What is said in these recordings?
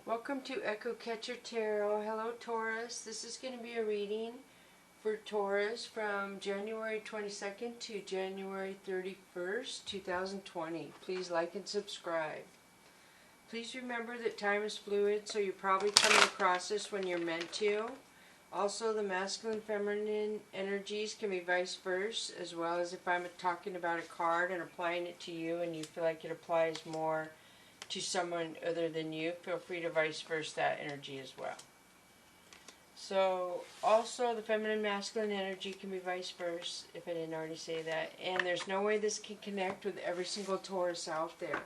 Welcome to Echo Catcher Tarot. Hello Taurus. This is going to be a reading for Taurus from January 22nd to January 31st, 2020. Please like and subscribe. Please remember that time is fluid, so you're probably coming across this when you're meant to. Also, the masculine feminine energies can be vice versa, as well as if I'm talking about a card and applying it to you and you feel like it applies more to someone other than you, feel free to vice versa that energy as well. So also the feminine masculine energy can be vice versa, if I didn't already say that. And there's no way this can connect with every single Taurus out there.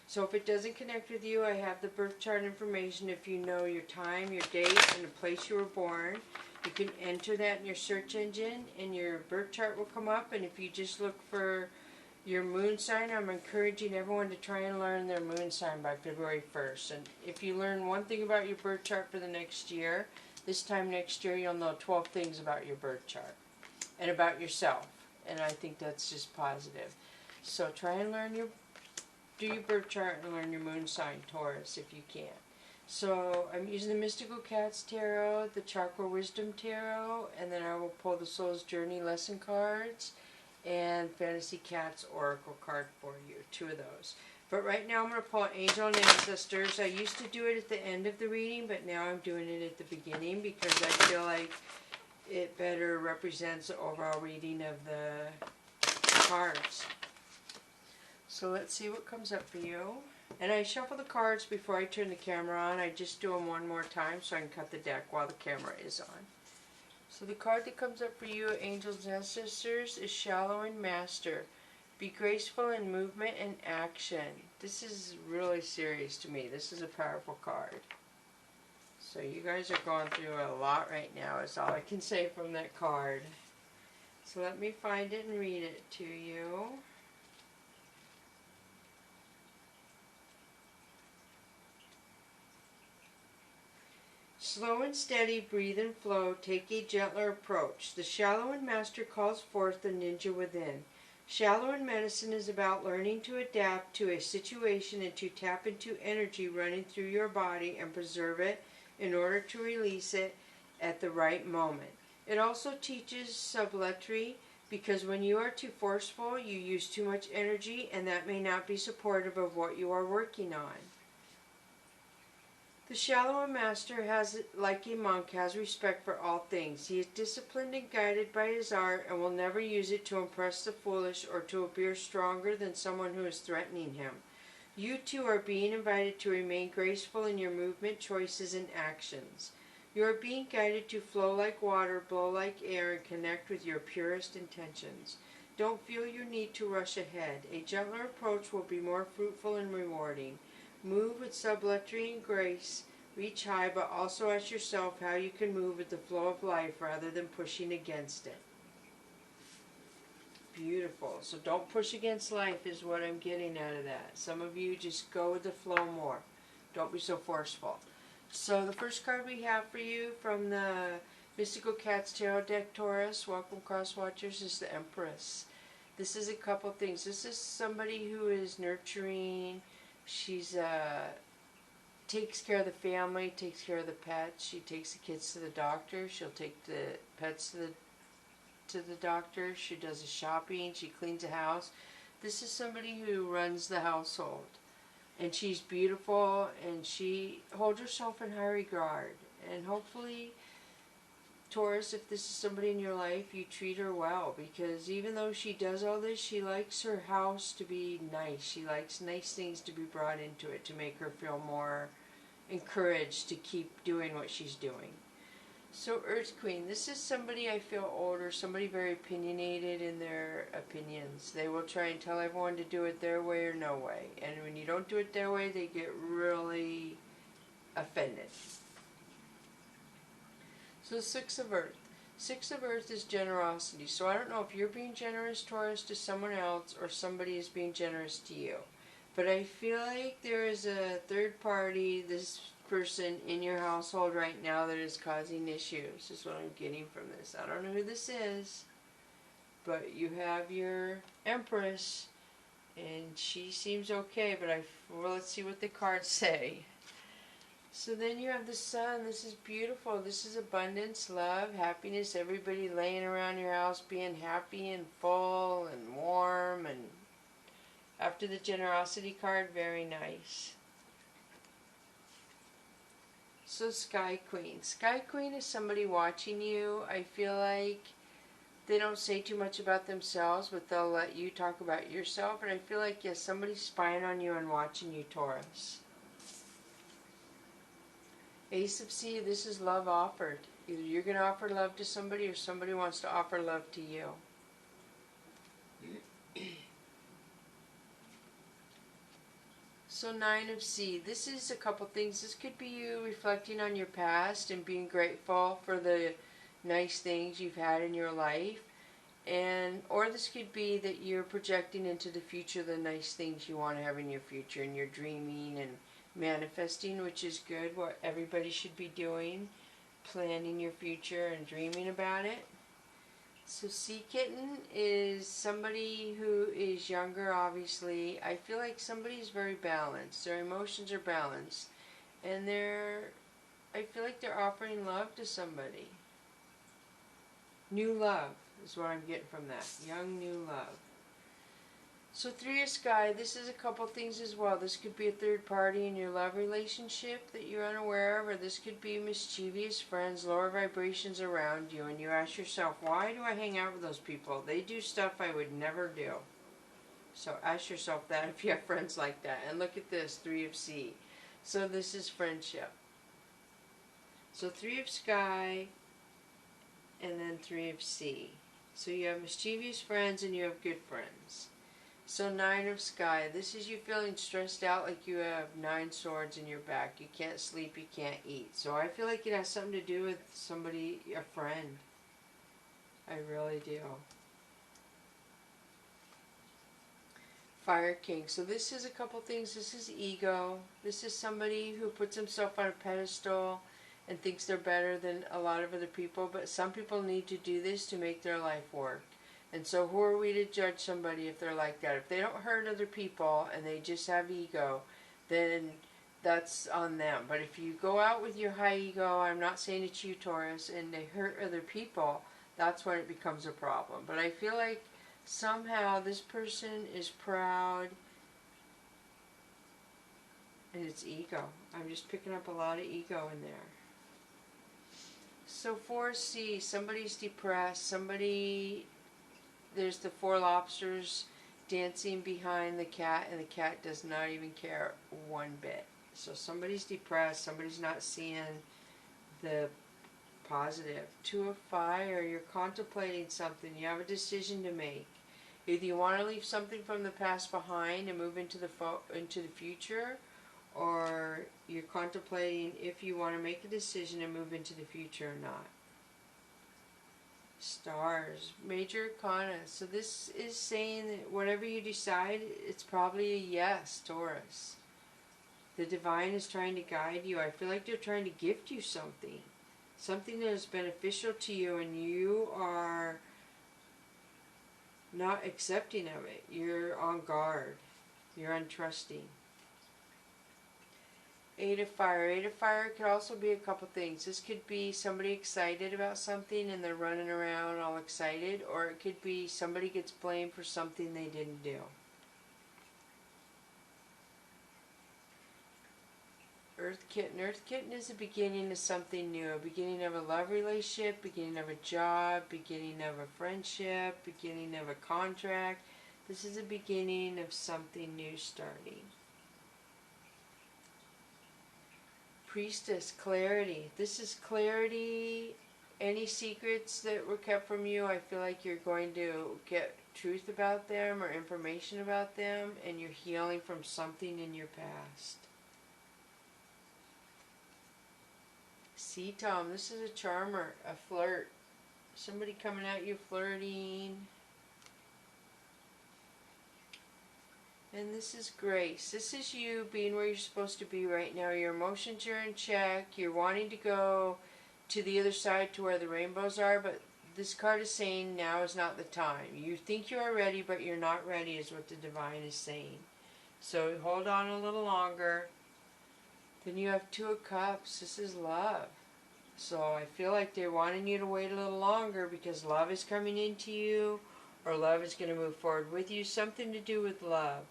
So if it doesn't connect with you, I have the birth chart information. If you know your time, your date, and the place you were born, you can enter that in your search engine and your birth chart will come up. And if you just look for your moon sign, I'm encouraging everyone to try and learn their moon sign by February 1st. And if you learn one thing about your birth chart for the next year, this time next year you'll know 12 things about your birth chart and about yourself. And I think that's just positive. So try and do your birth chart and learn your moon sign, Taurus, if you can. So I'm using the Mystical Cats Tarot, the Chakra Wisdom Tarot, and then I will pull the Soul's Journey lesson cards and Fantasy Cats Oracle card for you, 2 of those. But right now I'm going to pull Angel and Ancestors. I used to do it at the end of the reading, but now I'm doing it at the beginning because I feel like it better represents the overall reading of the cards. So let's see what comes up for you. And I shuffle the cards before I turn the camera on. I just do them one more time so I can cut the deck while the camera is on. So the card that comes up for you, Angels and Ancestors, is Shallow and Master. Be graceful in movement and action. This is really serious to me. This is a powerful card. So you guys are going through a lot right now is all I can say from that card. So let me find it and read it to you. Slow and steady, breathe and flow, take a gentler approach. The shallow and master calls forth the ninja within. Shallow in medicine is about learning to adapt to a situation and to tap into energy running through your body and preserve it in order to release it at the right moment. It also teaches subtlety because when you are too forceful, you use too much energy and that may not be supportive of what you are working on. The shallow master like a monk, has respect for all things. He is disciplined and guided by his art and will never use it to impress the foolish or to appear stronger than someone who is threatening him. You too are being invited to remain graceful in your movement, choices, and actions. You are being guided to flow like water, blow like air, and connect with your purest intentions. Don't feel your need to rush ahead. A gentler approach will be more fruitful and rewarding. Move with subtlety and grace. Reach high, but also ask yourself how you can move with the flow of life rather than pushing against it. Beautiful. So don't push against life is what I'm getting out of that. Some of you just go with the flow more. Don't be so forceful. So the first card we have for you from the Mystical Cats Tarot deck, Taurus, welcome Cross Watchers, is the Empress. This is a couple things. This is somebody who is nurturing. She's takes care of the family, takes care of the pets. She takes the kids to the doctor. She'll take the pets to the doctor. She does the shopping. She cleans the house. This is somebody who runs the household. And she's beautiful and she holds herself in high regard. And hopefully, Taurus, if this is somebody in your life, you treat her well, because even though she does all this, she likes her house to be nice. She likes nice things to be brought into it to make her feel more encouraged to keep doing what she's doing. So Earth Queen, this is somebody I feel older, somebody very opinionated in their opinions. They will try and tell everyone to do it their way or no way. And when you don't do it their way, they get really offended. So 6 of Earth. 6 of Earth is generosity. So I don't know if you're being generous, Taurus, to someone else or somebody is being generous to you. But I feel like there is a third party, this person in your household right now that is causing issues. Is what I'm getting from this. I don't know who this is. But you have your Empress and she seems okay. But well, let's see what the cards say. So then you have the sun. This is beautiful. This is abundance, love, happiness, everybody laying around your house being happy and full and warm. And after the generosity card, very nice. So Sky Queen. Sky Queen is somebody watching you. I feel like they don't say too much about themselves, but they'll let you talk about yourself. And I feel like, yes, somebody's spying on you and watching you, Taurus. Ace of Sea, this is love offered. Either you're going to offer love to somebody or somebody wants to offer love to you. So Nine of Sea, this is a couple things. This could be you reflecting on your past and being grateful for the nice things you've had in your life. Or this could be that you're projecting into the future the nice things you want to have in your future, and you're dreaming and manifesting, which is good, what everybody should be doing, planning your future and dreaming about it. So Sea Kitten is somebody who is younger, obviously. I feel like somebody is very balanced. Their emotions are balanced. And I feel like they're offering love to somebody. New love is what I'm getting from that. Young, new love. So Three of Sky, this is a couple things as well. This could be a third party in your love relationship that you're unaware of, or this could be mischievous friends, lower vibrations around you, and you ask yourself, why do I hang out with those people? They do stuff I would never do. So ask yourself that if you have friends like that. And look at this, Three of Sea. So this is friendship. So Three of Sky, and then Three of Sea. So you have mischievous friends and you have good friends. So Nine of Sky, this is you feeling stressed out, like you have 9 swords in your back. You can't sleep, you can't eat. So I feel like it has something to do with somebody, a friend. I really do. Fire King. So this is a couple things. This is ego. This is somebody who puts himself on a pedestal and thinks they're better than a lot of other people. But some people need to do this to make their life work. And so who are we to judge somebody if they're like that? If they don't hurt other people and they just have ego, then that's on them. But if you go out with your high ego, I'm not saying it's you, Taurus, and they hurt other people, that's when it becomes a problem. But I feel like somehow this person is proud, and it's ego. I'm just picking up a lot of ego in there. So 4C, somebody's depressed, there's the 4 lobsters dancing behind the cat, and the cat does not even care one bit. So somebody's depressed, somebody's not seeing the positive. 2 of Fire, you're contemplating something, you have a decision to make. Either you want to leave something from the past behind and move into the future, or you're contemplating if you want to make a decision and move into the future or not. Stars, Major Arcana. So this is saying that whatever you decide, it's probably a yes, Taurus. The divine is trying to guide you. I feel like they're trying to gift you something. Something that is beneficial to you, and you are not accepting of it. You're on guard. You're untrusting. 8 of Fire. 8 of Fire could also be a couple things. This could be somebody excited about something and they're running around all excited, or it could be somebody gets blamed for something they didn't do. Earth Kitten. Earth Kitten is the beginning of something new. A beginning of a love relationship, beginning of a job, beginning of a friendship, beginning of a contract. This is the beginning of something new starting. Priestess, clarity. This is clarity. Any secrets that were kept from you, I feel like you're going to get truth about them or information about them, and you're healing from something in your past. Sea Tom, this is a charmer, a flirt. Somebody coming at you flirting. And this is Grace. This is you being where you're supposed to be right now. Your emotions are in check. You're wanting to go to the other side to where the rainbows are, but this card is saying now is not the time. You think you are ready, but you're not ready is what the divine is saying. So hold on a little longer. Then you have Two of Cups. This is love. So I feel like they're wanting you to wait a little longer because love is coming into you, or love is going to move forward with you. Something to do with love.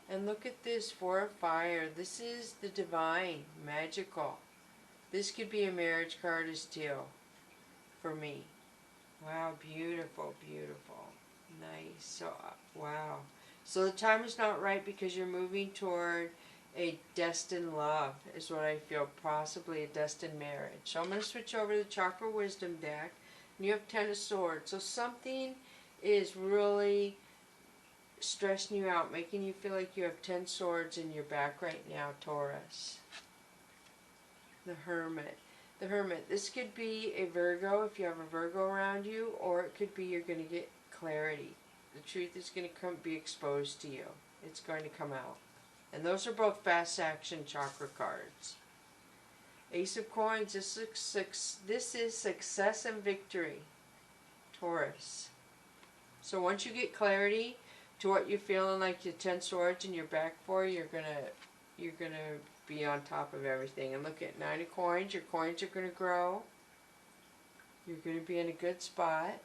And look at this, Four of Fire. This is the divine, magical. This could be a marriage card as too, for me. Wow, beautiful, beautiful. Nice. So, wow. So the time is not right because you're moving toward a destined love, is what I feel. Possibly a destined marriage. So I'm going to switch over to the Chakra Wisdom deck. And you have Ten of Swords. So something is really stressing you out, making you feel like you have 10 swords in your back right now, Taurus. The Hermit. The Hermit. This could be a Virgo if you have a Virgo around you, or it could be you're going to get clarity. The truth is going to be exposed to you. It's going to come out. And those are both fast action chakra cards. Ace of Coins. This is success and victory, Taurus. So once you get clarity to what you're feeling like your 10 swords in your back for, you're gonna be on top of everything. And look at Nine of Coins. Your coins are gonna grow. You're gonna be in a good spot.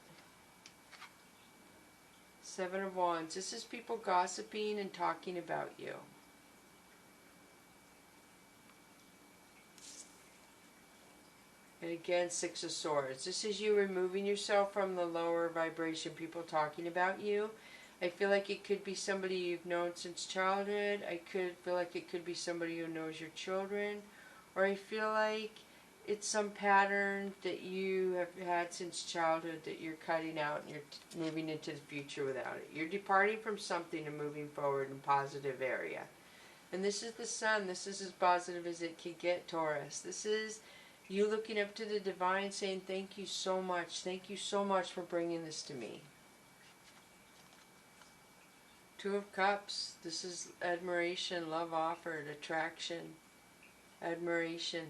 Seven of Wands. This is people gossiping and talking about you. And again, Six of Swords. This is you removing yourself from the lower vibration people talking about you. I feel like it could be somebody you've known since childhood. I could feel like it could be somebody who knows your children. Or I feel like it's some pattern that you have had since childhood that you're cutting out and you're moving into the future without it. You're departing from something and moving forward in a positive area. And this is the Sun. This is as positive as it can get, Taurus. This is you looking up to the divine saying, thank you so much. Thank you so much for bringing this to me. Two of Cups. This is admiration, love offered, attraction, admiration,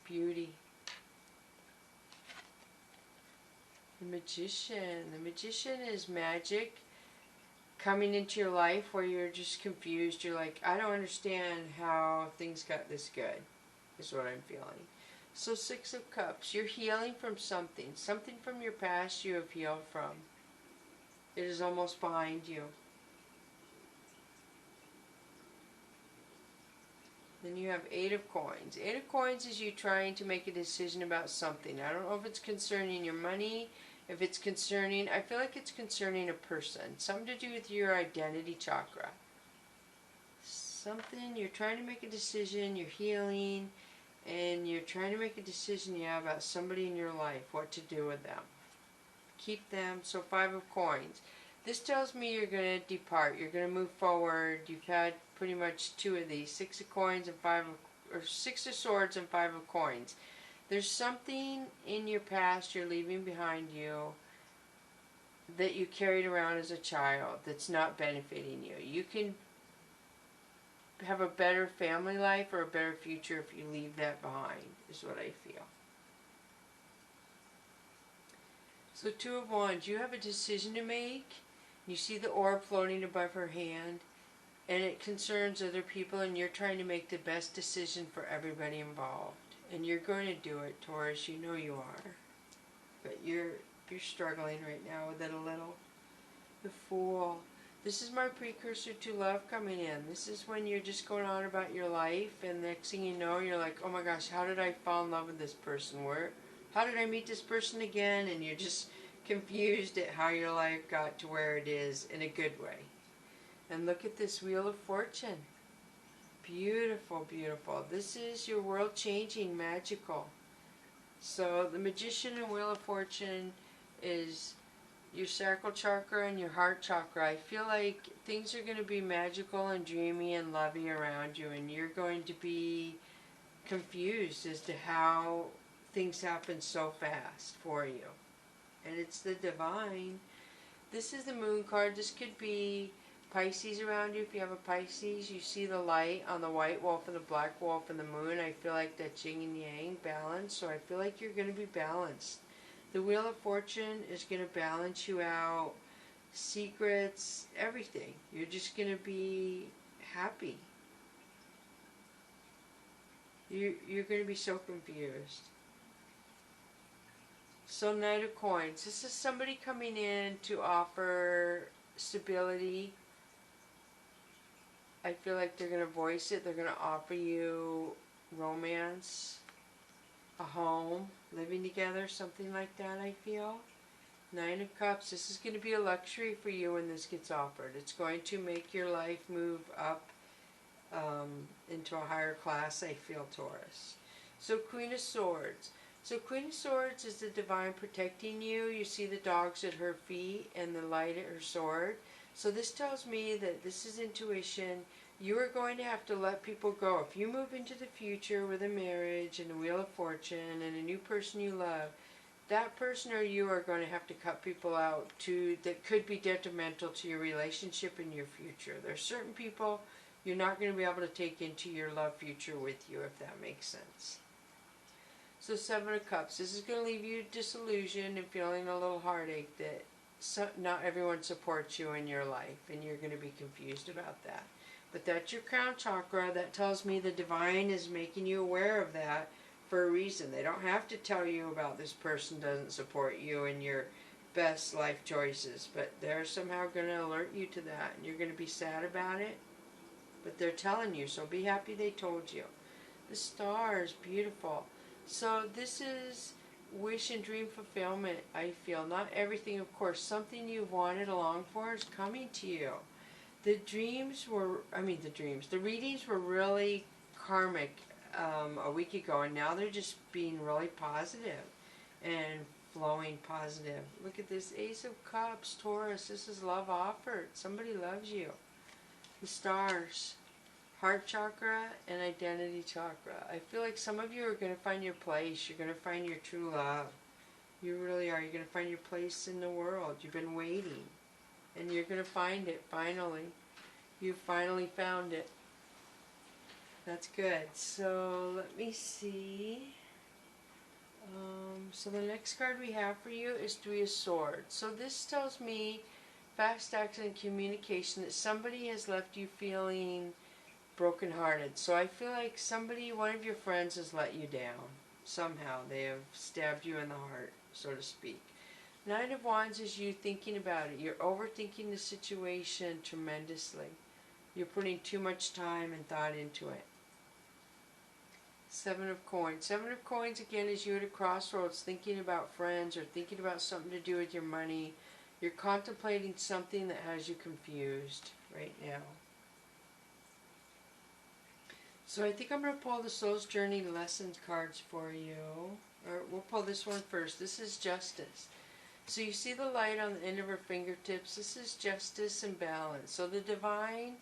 beauty. The Magician. The Magician is magic coming into your life where you're just confused. You're like, I don't understand how things got this good, is what I'm feeling. So Six of Cups. You're healing from something. Something from your past you have healed from. It is almost behind you. Then you have Eight of Coins. Eight of Coins is you trying to make a decision about something. I don't know if it's concerning your money, if it's concerning, I feel like it's concerning a person. Something to do with your identity chakra. Something, you're trying to make a decision, you're healing, and you're trying to make a decision, yeah, about somebody in your life, what to do with them. Keep them. So Five of Coins. This tells me you're going to depart. You're going to move forward. You've had pretty much two of these. Six of Coins and Six of Swords and Five of Coins. There's something in your past you're leaving behind you that you carried around as a child that's not benefiting you. You can have a better family life or a better future if you leave that behind, is what I feel. So Two of Wands, you have a decision to make. You see the orb floating above her hand, and it concerns other people, and you're trying to make the best decision for everybody involved. And you're going to do it, Taurus. You know you are. But you're struggling right now with it a little. The Fool. This is my precursor to love coming in. This is when you're just going on about your life, and next thing you know, you're like, oh my gosh, how did I fall in love with this person? How did I meet this person again? And you're just confused at how your life got to where it is in a good way. And look at this Wheel of Fortune. Beautiful, beautiful. This is your world changing, magical. So the Magician and Wheel of Fortune is your sacral chakra and your heart chakra. I feel like things are going to be magical and dreamy and lovey around you, and you're going to be confused as to how things happen so fast for you. And it's the divine. This is the Moon card. This could be Pisces around you. If you have a Pisces, you see the light on the white wolf and the black wolf and the moon. I feel like that's yin and yang, balance. So I feel like you're going to be balanced. The Wheel of Fortune is going to balance you out. Secrets, everything. You're just going to be happy. You're going to be so confused. So Knight of Coins. This is somebody coming in to offer stability. I feel like they're going to voice it. They're going to offer you romance, a home, living together, something like that, I feel. Nine of Cups. This is going to be a luxury for you when this gets offered. It's going to make your life move up into a higher class, I feel, Taurus. So Queen of Swords. So Queen of Swords is the divine protecting you. You see the dogs at her feet and the light at her sword. So this tells me that this is intuition. You are going to have to let people go. If you move into the future with a marriage and a Wheel of Fortune and a new person you love, that person or you are going to have to cut people out that could be detrimental to your relationship and your future. There's certain people you're not going to be able to take into your love future with you, if that makes sense. So Seven of Cups. This is going to leave you disillusioned and feeling a little heartache that not everyone supports you in your life, and you're going to be confused about that. But that's your crown chakra. That tells me the divine is making you aware of that for a reason. They don't have to tell you about this person doesn't support you in your best life choices, but they're somehow going to alert you to that, and you're going to be sad about it. But they're telling you, so be happy they told you. The star is beautiful. So this is wish and dream fulfillment, I feel. Not everything, of course. Something you've wanted along for is coming to you. The readings were really karmic a week ago, and now they're just being really positive and flowing positive. Look at this Ace of Cups, Taurus. This is love offered. Somebody loves you. The stars, heart chakra and identity chakra. I feel like some of you are going to find your place. You're going to find your true love. You really are. You're going to find your place in the world. You've been waiting. And you're going to find it finally. You finally found it. That's good. So let me see. So the next card we have for you is Three of Swords. So this tells me fast action and communication, that somebody has left you feeling brokenhearted. So I feel like one of your friends has let you down. Somehow they have stabbed you in the heart, so to speak. Nine of Wands is you thinking about it. You're overthinking the situation tremendously. You're putting too much time and thought into it. Seven of Coins. Seven of Coins again is you at a crossroads, thinking about friends or thinking about something to do with your money. You're contemplating something that has you confused right now. So I think I'm going to pull the Soul's Journey Lessons cards for you. Or we'll pull this one first. This is Justice. So you see the light on the end of her fingertips. This is justice and balance. So the divine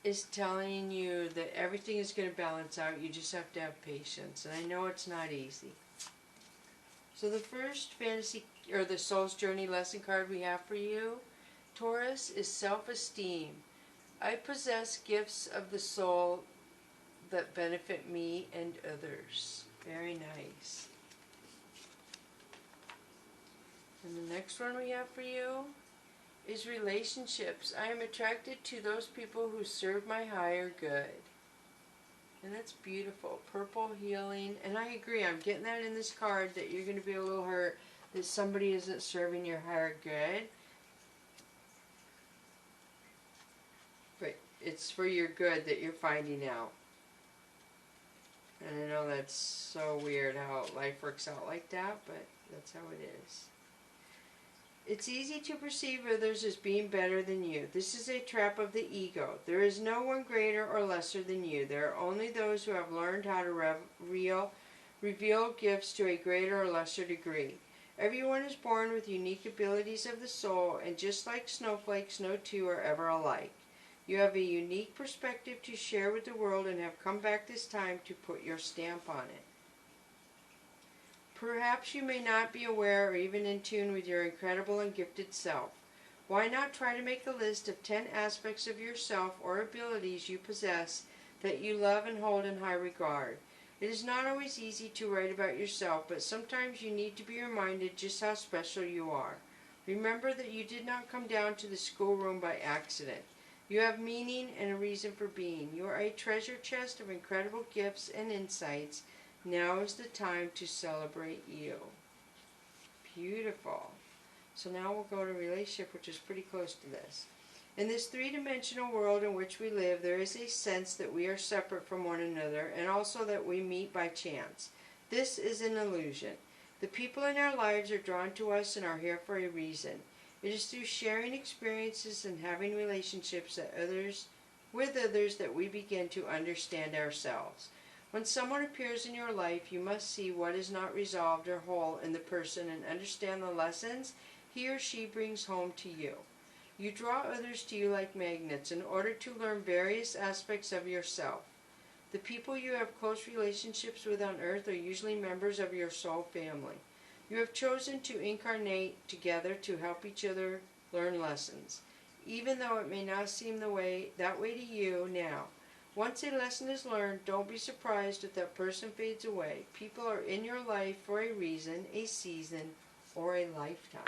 is telling you that everything is going to balance out. You just have to have patience. And I know it's not easy. So the first the Soul's Journey lesson card we have for you, Taurus, is self-esteem. I possess gifts of the soul that benefit me and others. Very nice. And the next one we have for you is relationships. I am attracted to those people who serve my higher good. And that's beautiful. Purple, healing. And I agree, I'm getting that in this card, that you're going to be a little hurt that somebody isn't serving your higher good. But it's for your good that you're finding out. And I know that's so weird how life works out like that, but that's how it is. It's easy to perceive others as being better than you. This is a trap of the ego. There is no one greater or lesser than you. There are only those who have learned how to reveal gifts to a greater or lesser degree. Everyone is born with unique abilities of the soul, and just like snowflakes, no two are ever alike. You have a unique perspective to share with the world and have come back this time to put your stamp on it. Perhaps you may not be aware or even in tune with your incredible and gifted self. Why not try to make a list of 10 aspects of yourself or abilities you possess that you love and hold in high regard? It is not always easy to write about yourself, but sometimes you need to be reminded just how special you are. Remember that you did not come down to the schoolroom by accident. You have meaning and a reason for being. You are a treasure chest of incredible gifts and insights. Now is the time to celebrate you. Beautiful. So now we'll go to relationship, which is pretty close to this. In this three-dimensional world in which we live, there is a sense that we are separate from one another and also that we meet by chance. This is an illusion. The people in our lives are drawn to us and are here for a reason. It is through sharing experiences and having relationships with others that we begin to understand ourselves. When someone appears in your life, you must see what is not resolved or whole in the person and understand the lessons he or she brings home to you. You draw others to you like magnets in order to learn various aspects of yourself. The people you have close relationships with on earth are usually members of your soul family. You have chosen to incarnate together to help each other learn lessons, even though it may not seem that way to you now. Once a lesson is learned, don't be surprised if that person fades away. People are in your life for a reason, a season, or a lifetime.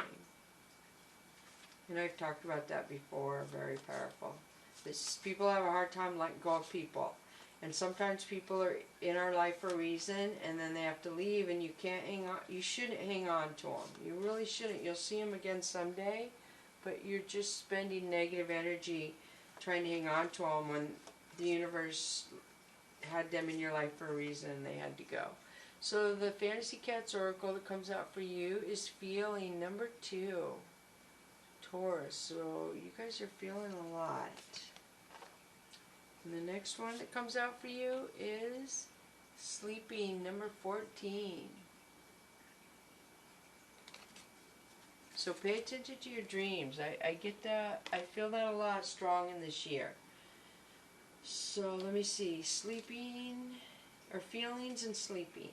And I've talked about that before, very powerful. People have a hard time letting go of people. And sometimes people are in our life for a reason, and then they have to leave, and you can't hang on. You shouldn't hang on to them. You really shouldn't. You'll see them again someday, but you're just spending negative energy trying to hang on to them when the universe had them in your life for a reason and they had to go. So the Fantasy Cats Oracle that comes out for you is feeling number 2. Taurus. So you guys are feeling a lot. And the next one that comes out for you is sleeping, number 14. So pay attention to your dreams. I get that. I feel that a lot strong in this year. So let me see. Sleeping, or feelings and sleeping.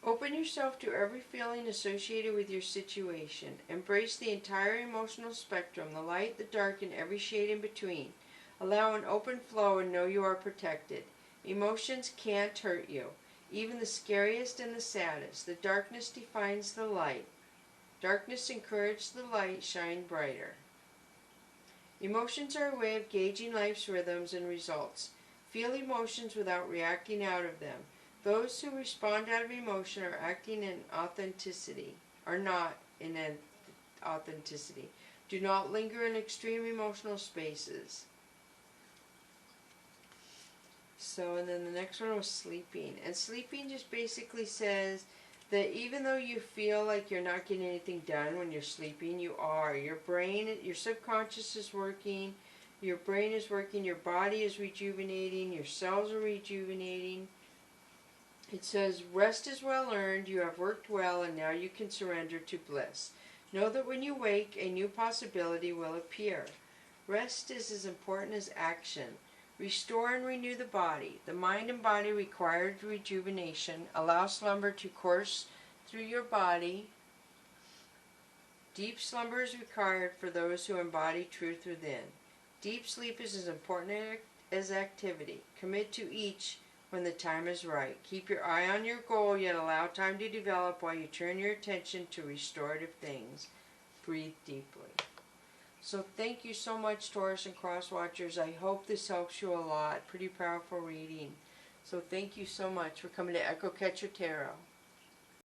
Open yourself to every feeling associated with your situation. Embrace the entire emotional spectrum, the light, the dark, and every shade in between. Allow an open flow and know you are protected. Emotions can't hurt you, even the scariest and the saddest. The darkness defines the light. Darkness encourages the light shine brighter. Emotions are a way of gauging life's rhythms and results. Feel emotions without reacting out of them. Those who respond out of emotion are acting in authenticity, are not in authenticity. Do not linger in extreme emotional spaces. So, and then the next one was sleeping. And sleeping just basically says that even though you feel like you're not getting anything done when you're sleeping, you are. Your brain, your subconscious is working, your brain is working, your body is rejuvenating, your cells are rejuvenating. It says, rest is well earned, you have worked well, and now you can surrender to bliss. Know that when you wake, a new possibility will appear. Rest is as important as action. Restore and renew the body. The mind and body require rejuvenation. Allow slumber to course through your body. Deep slumber is required for those who embody truth within. Deep sleep is as important as activity. Commit to each when the time is right. Keep your eye on your goal, yet allow time to develop while you turn your attention to restorative things. Breathe deeply. So thank you so much, Taurus and Cross Watchers. I hope this helps you a lot. Pretty powerful reading. So thank you so much for coming to Echo Catcher Tarot.